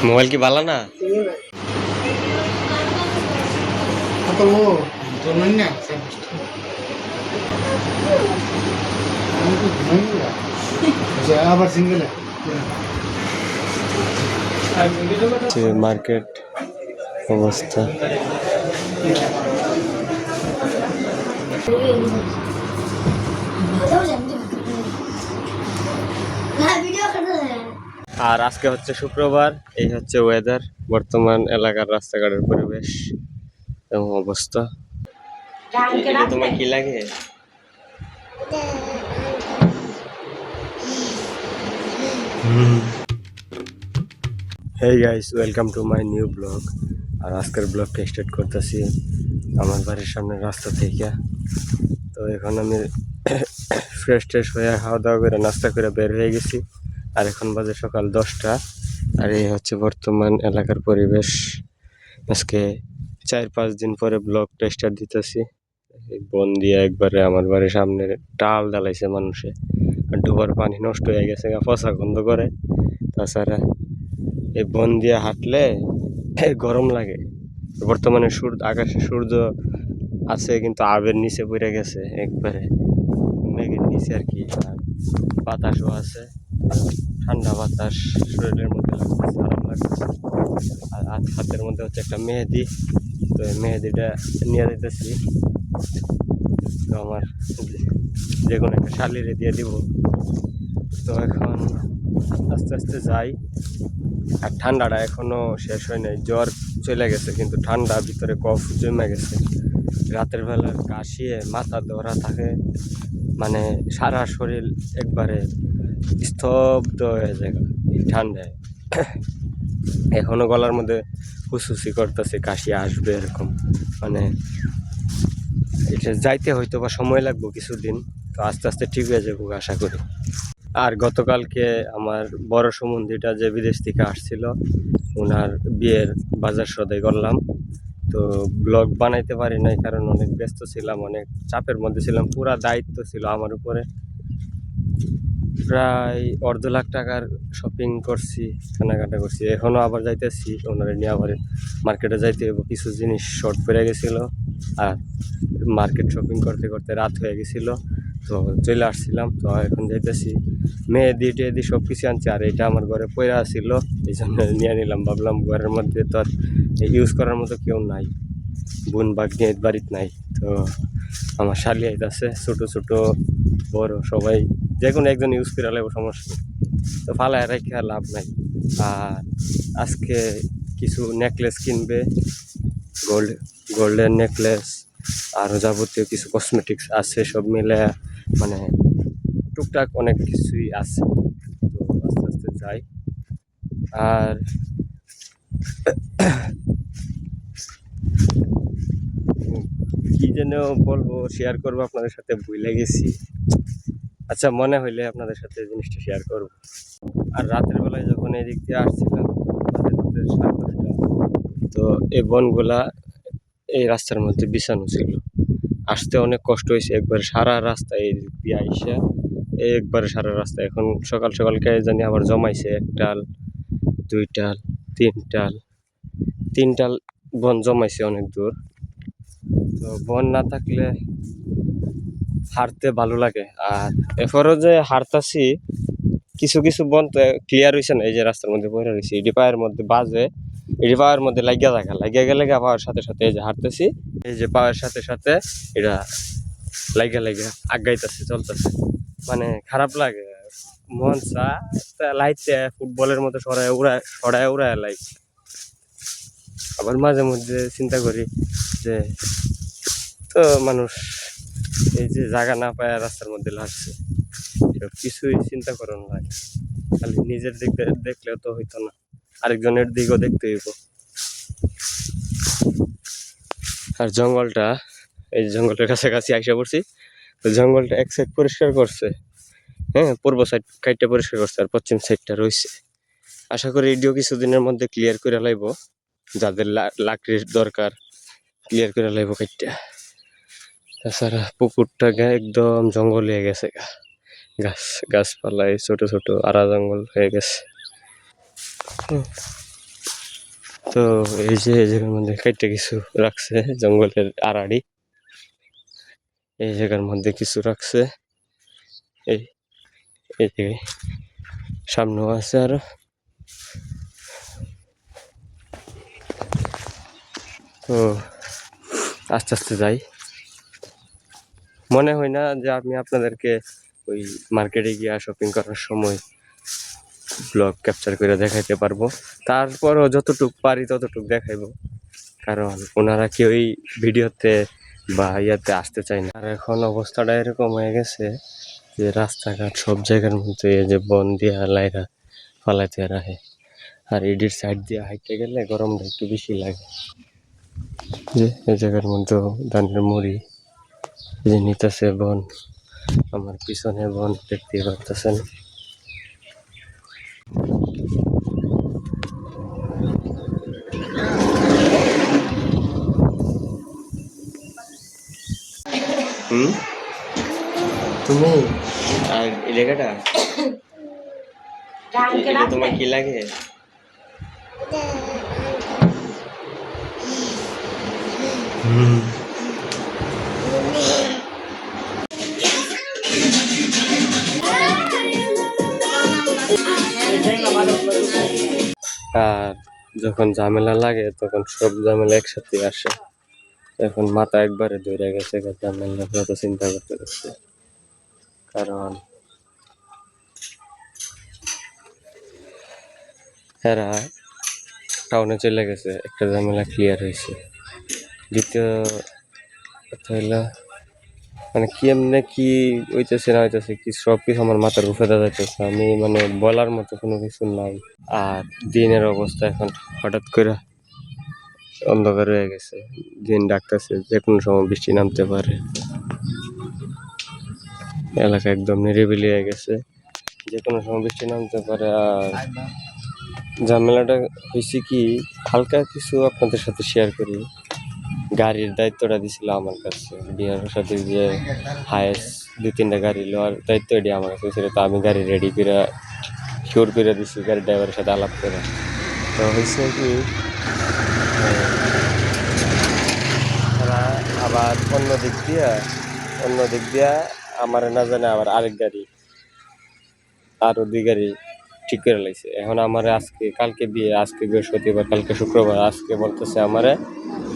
Mobile की बाला ना तो वो तो नहीं ना सब आবার सिंगल है मार्केट अवस्था আর আজকে হচ্ছে শুক্রবার, এই হচ্ছে ওয়েদার, বর্তমান এলাকার রাস্তাঘাটের পরিবেশ এবং অবস্থা। তোমার কি লাগে? Hey guys, welcome to my new blog. আর আজকের ব্লগটা স্টার্ট করতেছি আমার বাড়ির সামনের রাস্তা থেকে। তো এখন আমি ফ্রেশ হয়ে খাওয়া দাওয়া করে নাস্তা করে বের হয়ে গেছি। আর এখন বাজে সকাল 10টা। আর এই হচ্ছে বর্তমান এলাকার পরিবেশ। আজকে 4-5 দিন পরে ব্লগটা স্টার্ট দিতেছি। বন দিয়ে একবারে আমার বাড়ির সামনে টাল জ্বালাইছে মানুষে, আর ডোবার পানি নষ্ট হয়ে গেছে, পচা গন্ধ করে। তাছাড়া এই বন দিয়ে হাঁটলে গরম লাগে। বর্তমানে আকাশে সূর্য আছে, কিন্তু আবের নিচে পড়ে গেছে, একবারে মেঘের নিচে আর কি। আর বাতাসও আছে, ঠান্ডা বাতাস শরীরের মধ্যে লাগতেছে, আরাম লাগতেছে। আর হাতের মধ্যে হচ্ছে একটা মেহেদি, তো এই মেহেদিটা নিয়ে যেতেছি। তো আমার যে কোনো একটা শালিরে দিয়ে দিব। তো এখন আস্তে আস্তে যাই। আর ঠান্ডাটা এখনো শেষ হয় নাই, জ্বর চলে গেছে কিন্তু ঠান্ডা ভিতরে কফ জমে গেছে। রাতের বেলার কাশিয়ে মাথা ধরা থাকে, মানে সারা শরীর একবারে স্তব্ধ হয়ে যায় এই ঠান্ডায়। এখনো গলার মধ্যে হুসুসি করতেছে, কাশি আসবে এরকম। মানে এটা যাইতে হয়তো বা সময় লাগবে কিছুদিন, তো আস্তে আস্তে ঠিক হয়ে যাবো আশা করি। আর গতকালকে আমার বড় সম্বন্ধীটা যে বিদেশ থেকে আসছিল, ওনার বিয়ের বাজার সদাই করলাম। তো ব্লগ বানাইতে পারি নাই, কারণ অনেক ব্যস্ত ছিলাম, অনেক চাপের মধ্যে ছিলাম, পুরা দায়িত্ব ছিল আমার উপরে। প্রায় 1.5 লাখ টাকার শপিং করছি, কেনাকাটা করছি। এখনও আবার যাইতেছি, ওনারা নিয়ে আবার মার্কেটে যাইতে হবে, কিছু জিনিস শর্ট পড়ে গেছিলো। আর মার্কেট শপিং করতে করতে রাত হয়ে গেছিলো, তো চলে আসছিলাম। তো এখন যাইতেছি, মেহেদি টেহেদি সব কিছু আনছি। আর এটা আমার ঘরে পয়রা ছিল, এই জন্য নিয়ে নিলাম। ভাবলাম ঘরের মধ্যে তো আর ইউজ করার মতো কেউ নাই, বোন বাগ নিয়ে বাড়িতে নাই। তো আমার শালি আইতাছে, ছোটো ছোটো বড় সবাই যে কোনো একজন ইউজ করে লাগবে, সমস্যা নেই। তো ফালায় রেখে লাভ নাই। আর আজকে কিছু নেকলেস কিনবে, গোল্ডেন নেকলেস, আরও যাবতীয় কিছু কসমেটিক্স আছে, সব মিলে মানে টুকটাক অনেক কিছুই আছে। তো আস্তে আস্তে যাই। আর কি যেন বলবো, শেয়ার করবো আপনাদের সাথে, ভুলে গেছি। আচ্ছা, মনে হইলে আপনাদের সাথে জিনিসটা শেয়ার করব। আর রাতের বেলায় যখন এই দিক দিয়ে আসছিলাম, 10:30, তো এই বনগুলা এই রাস্তার মধ্যে বিছানো ছিল। আসতে অনেক কষ্ট হয়েছে, একবার সারা রাস্তা এই দিক দিয়ে আইসা, একবারে সারা রাস্তা। এখন সকাল সকাল কে জানি আবার জমাইছে, 1 টাল 2 টাল 3 টাল 3 টাল বন জমাইছে অনেক দূর। তো বন না থাকলে হাঁটতে ভালো লাগে। আর এরপরও যে হাঁটতাছি, কিছু কিছু বন তো ক্লিয়ার হয়েছে না, এই যে রাস্তার মধ্যে পড়ে রয়েছে, এটি পায়ের মধ্যে বাজে, এটি পায়ের মধ্যে লাগিয়া গেলে পাওয়ার সাথে সাথে এই যে হাঁটতেছি, এই যে পায়ের সাথে সাথে এটা লাগিয়া আগাইতেছে, চলতেছে, মানে খারাপ লাগে। মন চা লাইতে ফুটবলের মতো সরায় উড়ায় লাই। আবার মাঝে মধ্যে চিন্তা করি যে তো মানুষ এই যে জায়গা না পায় রাস্তার মধ্যে লাগছে, সব কিছুই চিন্তা করুন লাগে। খালি নিজের দিক দেখলেও তো হইতো না, আরেকজনের দিকও দেখতে হইব। আর জঙ্গলটা, এই জঙ্গলটার কাছাকাছি আইসা পড়ছি। তো জঙ্গলটা এক সাইড পরিষ্কার করছে, হ্যাঁ, পূর্ব সাইড কাইটটা পরিষ্কার করছে, আর পশ্চিম সাইডটা রয়েছে। আশা করি এটিও কিছুদিনের মধ্যে ক্লিয়ার করে লাইব, যাদের লাকড়ির দরকার ক্লিয়ার করে লাইব কাইটটা। তাছাড়া পুকুরটা একদম জঙ্গল হয়ে গেছে, গাছপালায় ছোট ছোট আড়া জঙ্গল হয়ে গেছে। তো এই যে এই জায়গার মধ্যে কেটে কিছু রাখছে, জঙ্গলের আড়াড়ি এই জায়গার মধ্যে কিছু রাখছে। এই এই জায়গায় সামনেও আছে আরো। তো আস্তে আস্তে যাই। মনে হয় না যে আমি আপনাদেরকে ওই মার্কেটে গিয়ে শপিং করার সময় ব্লগ ক্যাপচার করে দেখাইতে পারবো। তারপরও যতটুক পারি ততটুক দেখাইবো, কারণ ওনারা কেউই ভিডিওতে বা ইয়াতে আসতে চায় না। আর এখন অবস্থাটা এরকম হয়ে গেছে যে রাস্তাঘাট সব জায়গার মধ্যে এই যে বন দিয়া লাইরা ফালাইতে রাখে। আর এডির সাইড দিয়ে হাইটে গেলে গরমটা একটু বেশি লাগে। যে এই জায়গার মধ্যে ধানের মুড়ি যে নিতেছে বন, আমার পিছনে বন দেখতে পারতেছেন। তুমি আর এই জায়গাটা এটা তোমার কি লাগে? আর যখন ঝামেলা লাগে তখন সব ঝামেলা একসাথে আসে। এখন মাথা একবারে ধরে গেছে ঝামেলা যত চিন্তা করতে করতে। কারণ এরা টাউনে চলে গেছে, একটা ঝামেলা ক্লিয়ার হয়েছে। দ্বিতীয় কথা হইলো মানে কি এমনি কি হইতেছে না হইতেছে কি সব কিছু আমার মাথার উপরে যাইতেছে, আমি মানে বলার মতো কোনো কিছু নাই। আর দিনের অবস্থা এখন হঠাৎ করে অন্ধকার হয়ে গেছে, দিন ডাকতেছে যে কোনো সময় বৃষ্টি নামতে পারে। এলাকা একদম নিরিবিলি হয়ে গেছে, যে কোনো সময় বৃষ্টি নামতে পারে। আর ঝামেলাটা হয়েছে কি, হালকা কিছু আপনাদের সাথে শেয়ার করি। গাড়ির দায়িত্বটা দিছিল আমার কাছে, বিহারের সাথে যে হায়েস্ট 2-3টা গাড়ি লওয়ার দায়িত্ব এটি আমার কাছে ছিল। তো আমি গাড়ি রেডি করে শিওর করে দিছি গাড়ির ড্রাইভারের সাথে আলাপ করে। তো হয়েছে কি, তারা আবার অন্য দিক দিয়া আমার না জানে আবার আরেক গাড়ি আরো 2 গাড়ি ঠিক করে লাইছে। এখন আমার আজকে কালকে বিয়ে, আজকে বৃহস্পতিবার কালকে শুক্রবার, আজকে বলতেছে আমারে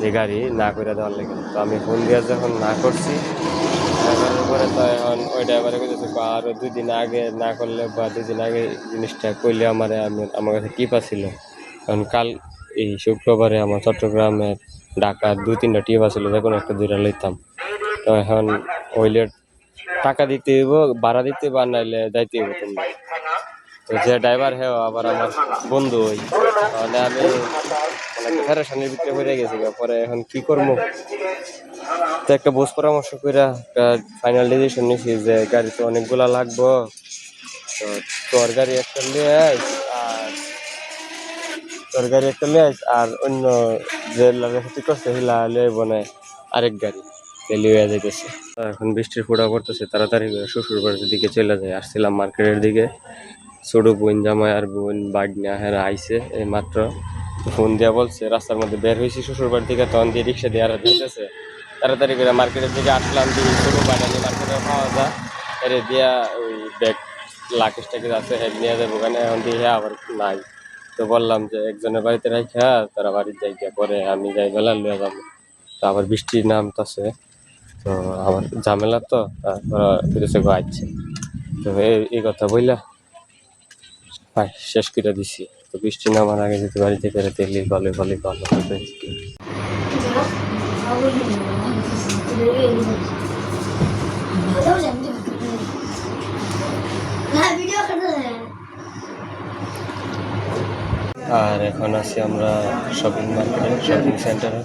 যে গাড়ি না করে দেওয়ার লাগে। তো আমি ফোন দিয়ে যখন না করছি, পরে তো এখন ওই ড্রাইভারে বলতেছে আরো 2 দিন আগে না করলে বা 2 দিন আগে জিনিসটা করলে আমার কাছে টিপ আছিল। কারণ কাল এই শুক্রবারে আমার চট্টগ্রামের ঢাকার 2-3টা টিপ আছিল, যে কোনো একটা দুইটা লইতাম। তো এখন ওইলে টাকা দিতে হইব, ভাড়া দিতে বা নাইলে যাইতে হইব তোমরা। তো যে ড্রাইভার হ্যাঁ আবার আমার বন্ধু ওই, তাহলে আমি মানে ফেরেশানির ভিতরে পড়ে গেছি। পরে এখন কি করবো, তো একটা বুঝ পরামর্শ করে একটা ফাইনাল ডিসিশন নিয়েছি যে গাড়ি তো অনেকগুলা লাগবো। তো তোর গাড়ি একটা লিয়ে আইস, আর তোর গাড়ি একটা লিয়ে আইস, আর অন্য যে ঠিক করছে হিলা লিয়ে বনে আরেক গাড়ি লিয়ে যাইতেছে। এখন বৃষ্টির ফোঁটা পড়তেছে, তাড়াতাড়ি করে শ্বশুর বাড়ির দিকে চলে যায়। আসছিলাম মার্কেটের দিকে, ছোট বোন জামাই আর বোন বাগনা হেরা আইসে এই মাত্র। ফোন দিয়া বলছে রাস্তার মধ্যে বের হয়েছি শ্বশুর বাড়ির দিকে, তখন দিয়ে রিক্সা দিয়ে আর দিতেছে। তাড়াতাড়ি করে মার্কেটের দিকে আসলাম, দিয়ে ছোট বাগানি মার্কেটে পাওয়া যায় এরে দিয়া ওই ব্যাগ লাকেশ টাকেশ আছে হেড নিয়ে যাবো ওখানে। এখন দিয়ে আবার নাই, তো বললাম যে একজনের বাড়িতে রাখা তারা বাড়ির যাই গিয়া, পরে আমি যাই বেলা লিয়ে যাবো। তো আবার বৃষ্টির নামতেছে, তো আমার ঝামেলা তো ফিরেছে আসছে। তো এই কথা বললা শেষ করে দিছি। তো বৃষ্টি নামার আগে যদি বাড়িতে ফেরে তেলি ভালো হবে। আর এখন আছি আমরা শপিং মার্কেটে, শপিং সেন্টারে।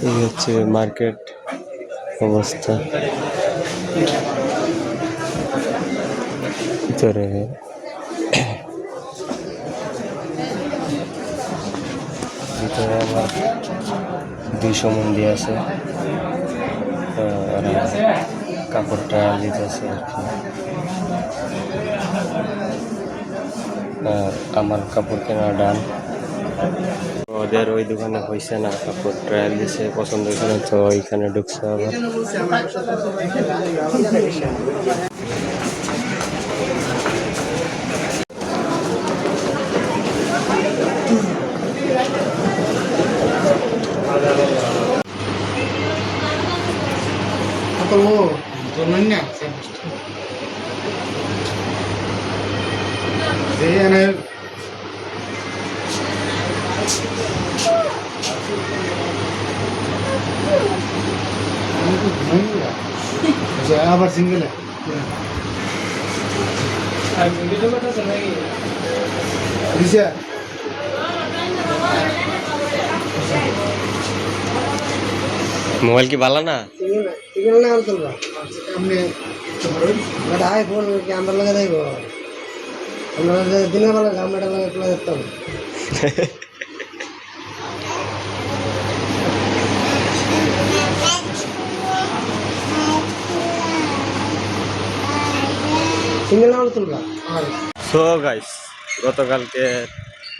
এই হচ্ছে মার্কেট অবস্থা। ভিতরে আমার 200 মন্দি আছে। ওরা কাপড়টা দিতেছে আর কি। আর আমার কাপড় কেনা ডান। ওদের ওই দোকানে হয়েছে না, কাপড় ট্রায়াল দিছে, পছন্দ হয়েছে না, তো ওইখানে ঢুকছে আবার। Atau lo, turunnya. Jadi aneh. Abar single ya. Bisa. Mobile কি ভালো না? सिग्नल ना आम चल रहा हमने बट हाई फोन कैमरा लगा देगो हम लोग दिन वाला काम में लगा के देता हूं सिग्नल ना चल रहा সো গাইস, গতকালকে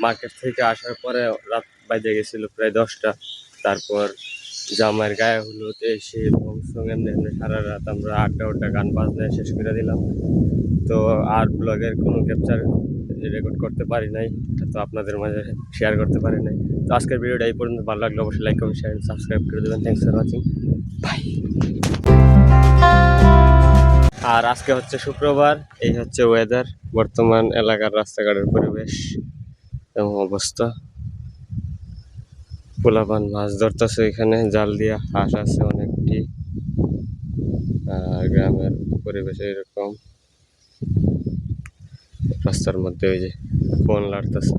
মার্কেট থেকে আসার পরে রাত বাজে গেছিল প্রায় 10টা। তারপর জামাইয়ের গায়ে হলুদ এসে সঙ্গে এমনি এমনি সারা রাত আমরা আড্ডা গান বাজনায় শেষ করে দিলাম। তো আর ব্লগের কোনো ক্যাপচার রেকর্ড করতে পারি নাই, তো আপনাদের মাঝে শেয়ার করতে পারি নাই। তো আজকের ভিডিওটা এই পর্যন্ত। ভালো লাগলে অবশ্যই লাইক কমেন্ট শেয়ার সাবস্ক্রাইব করে দেবেন। Thanks for watching, bye. আর আজকে হচ্ছে শুক্রবার, এই হচ্ছে ওয়েদার, বর্তমান এলাকার রাস্তাঘাটের পরিবেশ এবং অবস্থা। পোলাপান মাছ ধরতেছে, এখানে জাল দিয়া, হাঁস আছে অনেকটি। আর গ্রামের পরিবেশ এরকম, রাস্তার মধ্যে ওই যে ফোন লাড়তেছে।